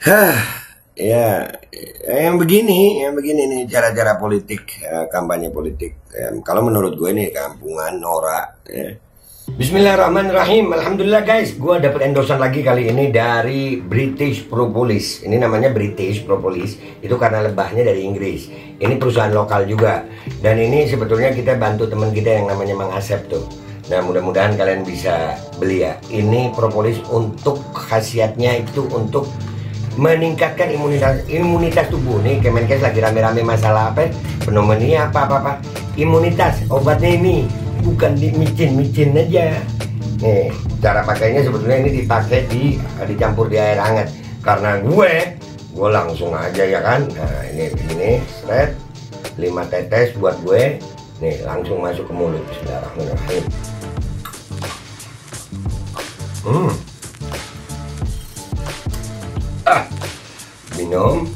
Hah, ya, yang begini nih cara-cara politik, kampanye politik. Kalau menurut gue nih kampungan, norak. Ya. Bismillahirrahmanirrahim. Alhamdulillah guys, gue dapet endorsean lagi kali ini dari British Propolis. Ini namanya British Propolis, itu karena lebahnya dari Inggris. Ini perusahaan lokal juga. Dan ini sebetulnya kita bantu teman kita yang namanya Mang Asep tuh. Nah mudah-mudahan kalian bisa beli ya. Ini propolis untuk khasiatnya itu untuk meningkatkan imunitas tubuh. Nih Kemenkes lagi rame-rame masalah apa? Pneumonia apa imunitas. Obatnya ini bukan di micin aja. Nih cara pakainya sebetulnya ini dicampur di air hangat. Karena gue langsung aja ya kan. Nah ini seret 5 tetes buat gue. Nih langsung masuk ke mulut. Bismillahirrahmanirrahim. Minum.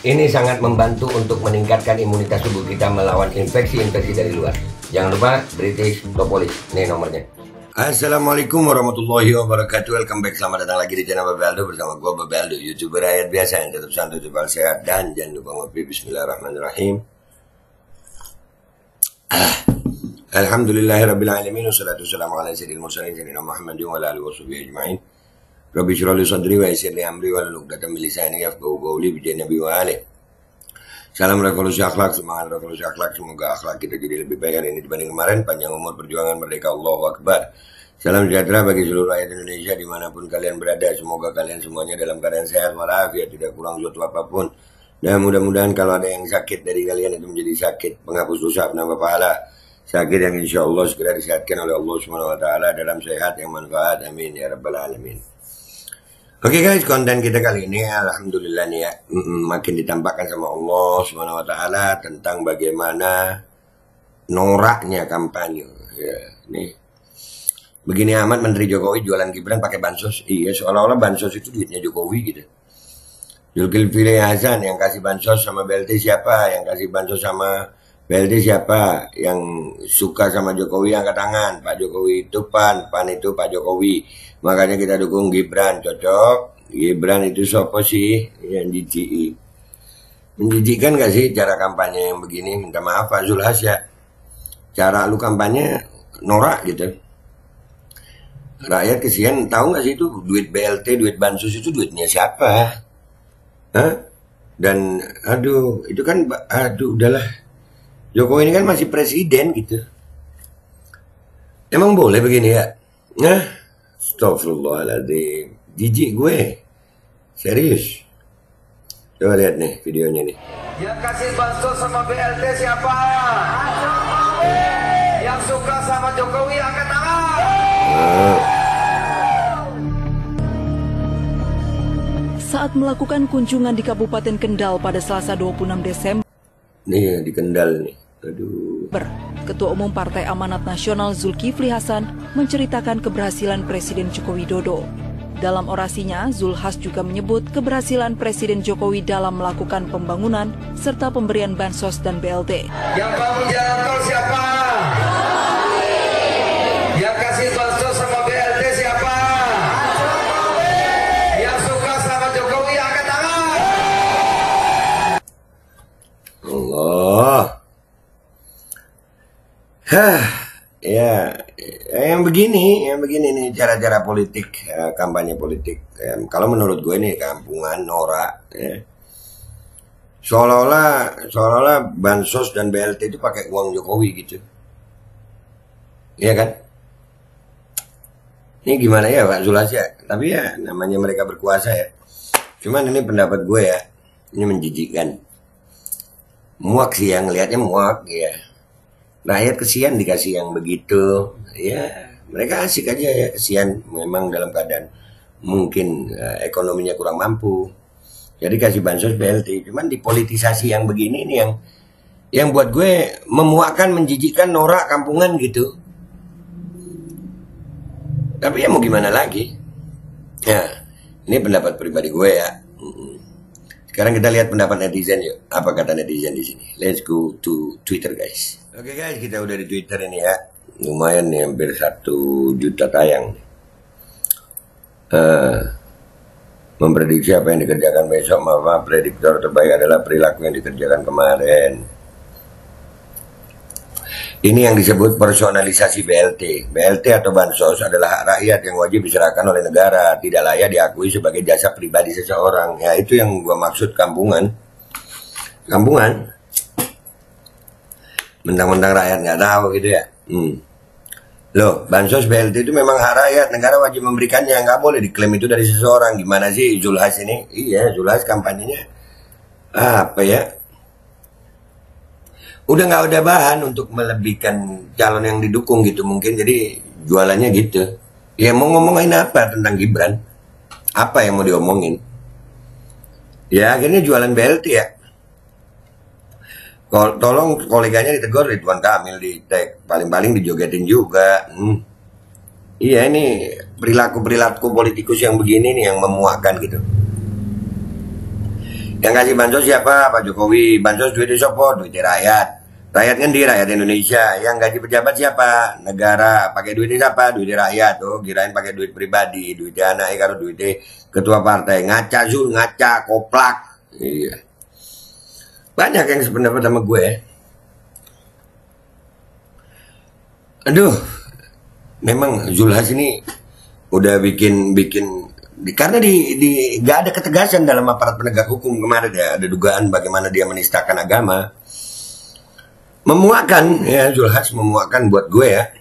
Ini sangat membantu untuk meningkatkan imunitas tubuh kita melawan infeksi-infeksi dari luar. Jangan lupa British Propolis. Ini nomornya. Assalamualaikum warahmatullahi wabarakatuh. Welcome back. Selamat datang lagi di channel Babaldo bersama gue Babaldo, YouTuber rakyat biasa yang tetap santai, tetap sehat, dan jangan lupa ngopi. Bismillahirrahmanirrahim. Alhamdulillahirrabbilalamin. Wassalatu wassalamu ala sayyidil mursalin sayyidina Muhammadin wa ala alihi washabihi ajma'in. Rabbi shrah li sadri wa yassir li amri wahlul 'uqdatam min lisani yafqahu qawli bi nabi wa ali. Salam revolusi akhlak, semangat revolusi akhlak. Semoga akhlak kita jadi lebih baik hari ini dibanding kemarin. Panjang umur, perjuangan, merdeka, Allahu Akbar. Salam sejahtera bagi seluruh rakyat Indonesia dimanapun kalian berada. Semoga kalian semuanya dalam keadaan sehat walafiat, tidak kurang suatu apapun. Dan mudah-mudahan kalau ada yang sakit dari kalian itu menjadi sakit penghapus dosa, penambah pahala. Sakit yang insya Allah segera disehatkan oleh Allah Subhanahu Wa Taala dalam sehat yang manfaat. Amin ya rabbal alamin. Oke guys, konten kita kali ini alhamdulillah nih ya, makin ditampakkan sama Allah Subhanahu Wa Taala tentang bagaimana noraknya kampanye. Ya, nih. Begini amat Menteri Jokowi jualan Gibran pakai bansos. Iya, seolah-olah bansos itu duitnya Jokowi gitu. Zulkifli Hasan yang kasih bansos sama BLT siapa? Yang kasih bansos sama BLT siapa? Yang suka sama Jokowi angkat tangan. Pak Jokowi itu PAN itu Pak Jokowi. Makanya kita dukung Gibran, cocok. Gibran itu siapa sih? Yang jijik. Menjijikkan gak sih cara kampanye yang begini? Minta maaf Pak Zulhas ya. Cara lu kampanye norak gitu. Rakyat kesian, tahu gak sih itu duit BLT, duit bansos itu duitnya siapa? Hah? Dan aduh, itu kan udahlah. Jokowi ini kan masih presiden gitu. Emang boleh begini ya? Nah, astagfirullahaladzim. Jijik gue. Serius. Coba lihat nih videonya nih. Yang kasih bansos sama BLT siapa? Jokowi. Yang suka sama Jokowi angkat tangan. Saat melakukan kunjungan di Kabupaten Kendal pada Selasa 26 Desember. Nih di Kendal nih. Aduh. Ketua Umum Partai Amanat Nasional Zulkifli Hasan menceritakan keberhasilan Presiden Joko Widodo. Dalam orasinya, Zulhas juga menyebut keberhasilan Presiden Jokowi dalam melakukan pembangunan serta pemberian bansos dan BLT. Yang bangun jalan tol siapa? Yang kasih bansos sama BLT siapa? Yang suka sama Jokowi angkat tangan. Allah. Ya, yang begini nih cara-cara politik, kampanye politik. Kalau menurut gue nih kampungan, norak. Ya. Seolah-olah bansos dan BLT itu pakai uang Jokowi gitu. Iya kan? Ini gimana ya Pak Zulhas ya? Tapi ya namanya mereka berkuasa ya. Cuman ini pendapat gue ya, ini menjijikkan. Muak sih yang ngelihatnya muak ya. Rakyat kesian dikasih yang begitu, ya mereka asik aja ya, kesian memang dalam keadaan mungkin ekonominya kurang mampu, jadi kasih bansos BLT, cuman dipolitisasi yang begini nih yang buat gue memuakkan, menjijikkan, norak, kampungan gitu. Tapi ya mau gimana lagi? Ya, ini pendapat pribadi gue ya. Sekarang kita lihat pendapat netizen yuk. Apa kata netizen di sini? Let's go to Twitter guys. Oke guys, kita udah di Twitter ini ya. Lumayan nih, hampir 1 juta tayang. Memprediksi apa yang dikerjakan besok, maka prediktor terbaik adalah perilaku yang dikerjakan kemarin. Ini yang disebut personalisasi BLT. BLT atau bansos adalah hak rakyat yang wajib diserahkan oleh negara, tidak layak diakui sebagai jasa pribadi seseorang. Ya, itu yang gua maksud kampungan. Kampungan. Mentang-mentang rakyat nggak tahu gitu ya. Loh, bansos BLT itu memang hak rakyat, negara wajib memberikannya, nggak boleh diklaim itu dari seseorang. Gimana sih Zulhas ini? Iya, Zulhas kampanyenya apa ya? Udah nggak ada bahan untuk melebihkan calon yang didukung gitu mungkin, jadi jualannya gitu. Ya mau ngomongin apa tentang Gibran? Apa yang mau diomongin? Ya akhirnya jualan BLT ya. Tolong koleganya ditegur, Ridwan Kamil di tag, paling-paling dijogetin juga. Iya, ini perilaku politikus yang begini nih yang memuakkan gitu. Yang kasih bansos siapa? Pak Jokowi. Bansos duitnya siapa? Duitnya rakyat. Rakyat kan di rakyat Indonesia. Yang gaji pejabat siapa? Negara. Pakai duitnya siapa? Duitnya rakyat. Oh, kirain pakai duit pribadi, duitnya anaknya, kalau duitnya ketua partai. Ngaca Zul, ngaca, koplak. Iya. Banyak yang sependapat sama gue. Aduh, memang Zulhas ini udah bikin karena gak ada ketegasan dalam aparat penegak hukum kemarin ya. Ada dugaan bagaimana dia menistakan agama. Memuakkan ya, Zulhas memuakkan buat gue ya.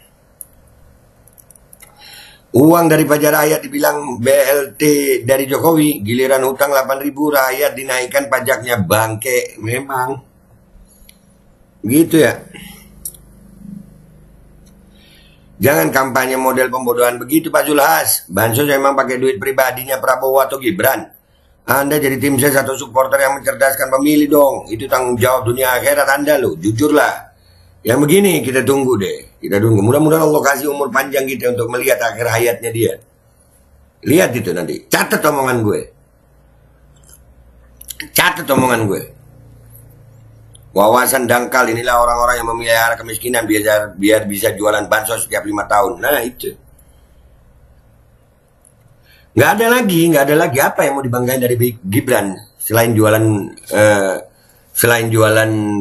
Uang dari pajak rakyat dibilang BLT dari Jokowi, giliran hutang 8.000 rakyat dinaikkan pajaknya, bangke. Memang gitu ya. Jangan kampanye model pembodohan begitu Pak Zulhas. Bansos memang pakai duit pribadinya Prabowo atau Gibran. Anda jadi tim ses atau supporter yang mencerdaskan pemilih dong. Itu tanggung jawab dunia akhirat Anda loh, jujurlah. Yang begini kita tunggu deh. Kita tunggu. Mudah-mudahan Allah kasih umur panjang kita untuk melihat akhir hayatnya dia. Lihat itu nanti. Catat omongan gue. Catat omongan gue. Wawasan dangkal, inilah orang-orang yang memelihara kemiskinan biar bisa jualan bansos setiap 5 tahun. Nah itu. Nggak ada lagi apa yang mau dibanggain dari Gibran selain jualan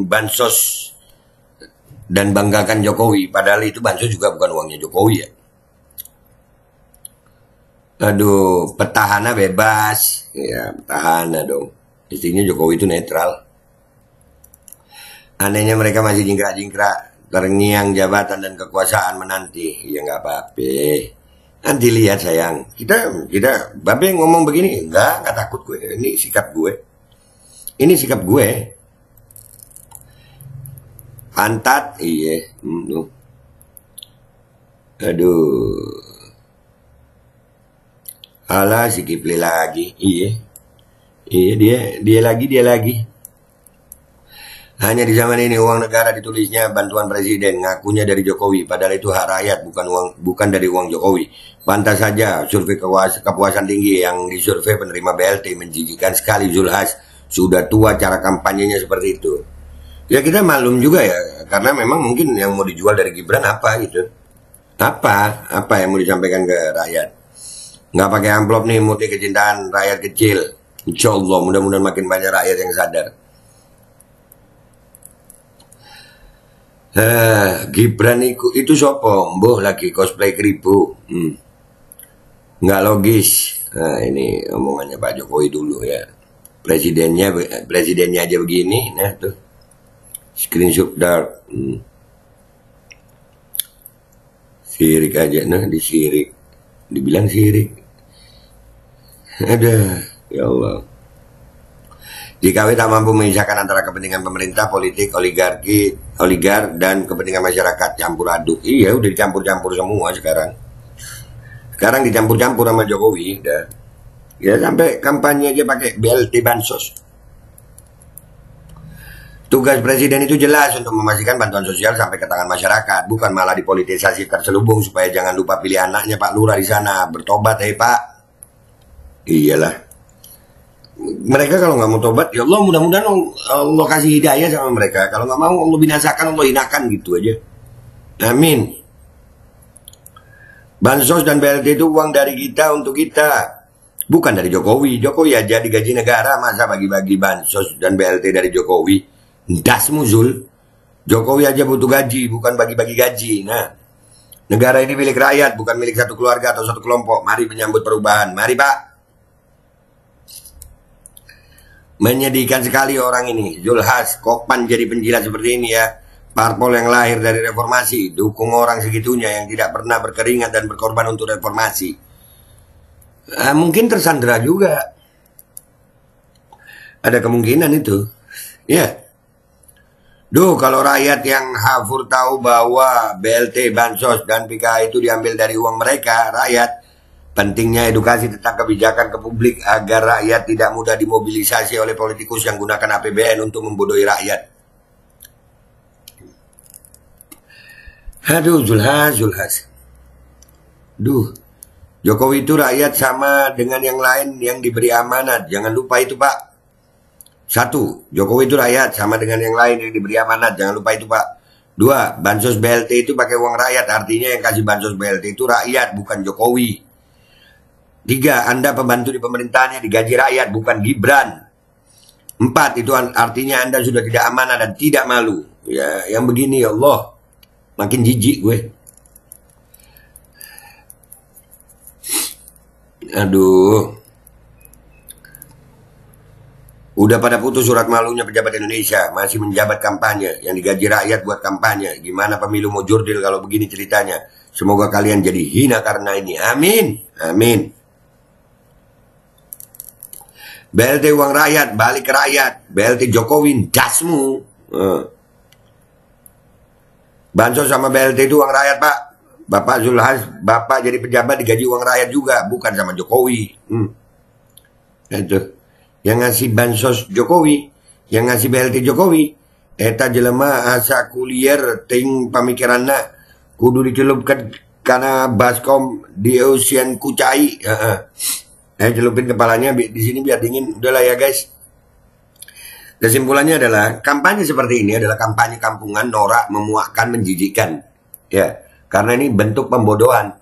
bansos dan banggakan Jokowi, padahal itu bansos juga bukan uangnya Jokowi ya. Aduh, petahana bebas. Ya, petahana dong. Istrinya Jokowi itu netral. Anehnya mereka masih jingkrak-jingkrak, terngiang jabatan dan kekuasaan menanti. Ya nggak apa-apa. Nanti lihat sayang. Kita Babe ngomong begini, enggak takut gue. Ini sikap gue. Pantat, iya. Aduh. Alah si Kifli lagi. Iya, dia lagi. Hanya di zaman ini uang negara ditulisnya bantuan presiden, ngakunya dari Jokowi, padahal itu hak rakyat, bukan dari uang Jokowi. Pantas saja survei kepuasan tinggi yang disurvei penerima BLT menjijikan sekali. Zulhas sudah tua, cara kampanyenya seperti itu. Ya kita maklum juga ya, karena memang mungkin yang mau dijual dari Gibran apa gitu. Apa yang mau disampaikan ke rakyat. Nggak pakai amplop nih, murni kecintaan rakyat kecil. Insya Allah mudah-mudahan makin banyak rakyat yang sadar. Gibran itu sopo, mboh lagi cosplay keribu. Nggak logis. Nah ini omongannya Pak Jokowi dulu ya. Presidennya aja begini, nah tuh. Screenshot dark. Sirik aja, nah disirik. Dibilang sirik. Ada, ya Allah. Jika tak mampu memisahkan antara kepentingan pemerintah, politik, oligar, dan kepentingan masyarakat, campur aduk. Iya, udah dicampur-campur semua sekarang. Sekarang dicampur-campur sama Jokowi, udah. Ya sampai kampanye aja pakai BLT bansos. Tugas presiden itu jelas untuk memastikan bantuan sosial sampai ke tangan masyarakat, bukan malah dipolitisasi terselubung supaya jangan lupa pilih anaknya Pak Lurah di sana. Bertobat Pak. Iyalah. Mereka kalau nggak mau tobat, ya Allah mudah-mudahan Allah kasih hidayah sama mereka. Kalau nggak mau Allah binasakan, Allah hinakan gitu aja. Amin. Bansos dan BLT itu uang dari kita untuk kita. Bukan dari Jokowi. Jokowi aja digaji negara, masa bagi-bagi bansos dan BLT dari Jokowi? Dasmu Zul. Jokowi aja butuh gaji, bukan bagi-bagi gaji. Nah, negara ini milik rakyat, bukan milik satu keluarga atau satu kelompok. Mari menyambut perubahan. Mari Pak. Menyedihkan sekali orang ini. Zulhas, Kopan jadi penjilat seperti ini ya. Parpol yang lahir dari reformasi, dukung orang segitunya yang tidak pernah berkeringat dan berkorban untuk reformasi. Mungkin tersandera juga. Ada kemungkinan itu. Ya. Duh, kalau rakyat yang hafur tahu bahwa BLT, Bansos, dan PKH itu diambil dari uang mereka, rakyat, pentingnya edukasi tentang kebijakan ke publik agar rakyat tidak mudah dimobilisasi oleh politikus yang gunakan APBN untuk membodohi rakyat. Aduh, Zulhas. Duh, Jokowi itu rakyat sama dengan yang lain yang diberi amanat. Jangan lupa itu, Pak. Satu, Jokowi itu rakyat sama dengan yang lain yang diberi amanat. Jangan lupa itu, Pak. Dua, Bansos BLT itu pakai uang rakyat. Artinya yang kasih Bansos BLT itu rakyat, bukan Jokowi. Tiga, Anda pembantu di pemerintahannya digaji rakyat, bukan Gibran. Empat, itu artinya Anda sudah tidak amanah dan tidak malu. Ya, yang begini ya Allah. Makin jijik gue. Aduh. Udah pada putus surat malunya pejabat Indonesia. Masih menjabat kampanye. Yang digaji rakyat buat kampanye. Gimana pemilu mau jurdil kalau begini ceritanya. Semoga kalian jadi hina karena ini. Amin. Amin. BLT uang rakyat. Balik ke rakyat. BLT Jokowi. Dasmu. Bansos sama BLT itu uang rakyat, Pak. Bapak Zulhas, Bapak jadi pejabat digaji uang rakyat juga, bukan sama Jokowi. Itu. Yang ngasih bansos Jokowi, yang ngasih BLT Jokowi, eta jelema asa kulier ting pamikiranna kudu dicelupkan karena baskom di ocean kucai. Celupin kepalanya di sini biar dingin. Udahlah ya, guys. Kesimpulannya adalah kampanye seperti ini adalah kampanye kampungan, norak, memuakkan, menjijikkan. Ya, karena ini bentuk pembodohan.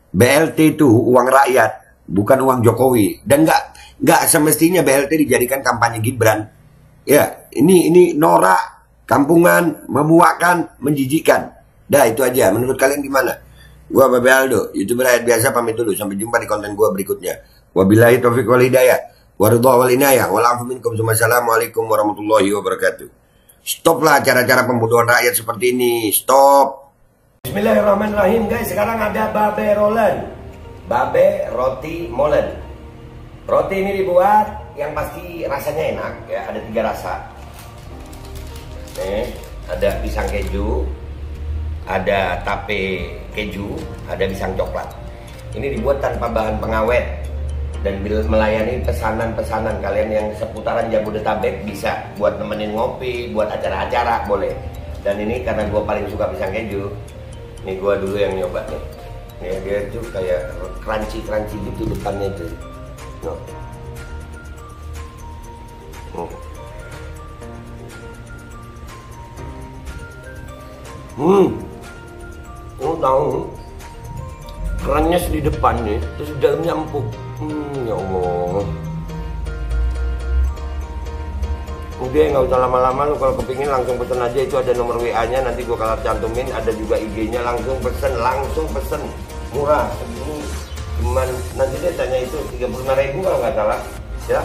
BLT itu uang rakyat, bukan uang Jokowi. Dan nggak semestinya BLT dijadikan kampanye Gibran. Ya, ini norak, kampungan, memuakkan, menjijikkan. Dah itu aja. Menurut kalian gimana? Gua Babe Aldo, YouTuber rakyat biasa pamit dulu. Sampai jumpa di konten gua berikutnya. Wabillahi taufiq wal hidayah. Waridha wal inayah. Wassalamualaikum warahmatullahi wabarakatuh. Stoplah cara-cara pembodohan rakyat seperti ini. Stop. Bismillahirrahmanirrahim, guys. Sekarang ada Babe Rolen. Babe roti molen. Roti ini dibuat yang pasti rasanya enak ya. Ada 3 rasa. Nih, ada pisang keju, ada tape keju, ada pisang coklat. Ini dibuat tanpa bahan pengawet. Dan bila melayani pesanan-pesanan kalian yang seputaran Jabodetabek bisa buat nemenin ngopi, buat acara-acara boleh. Dan ini karena gue paling suka pisang keju, ini gue dulu yang nyoba nih. Nih dia tuh kayak crunchy gitu depannya tuh. Tahu kerennya di depannya, terus dalamnya empuk. Ya Allah. Udah nggak usah lama-lama, lu kalau kepingin langsung pesen aja. Itu ada nomor WA-nya, nanti gua kalau cantumin. Ada juga IG-nya, langsung pesen. Murah. Ini cuman nanti dia tanya itu 35.000 kalau nggak salah. Ya.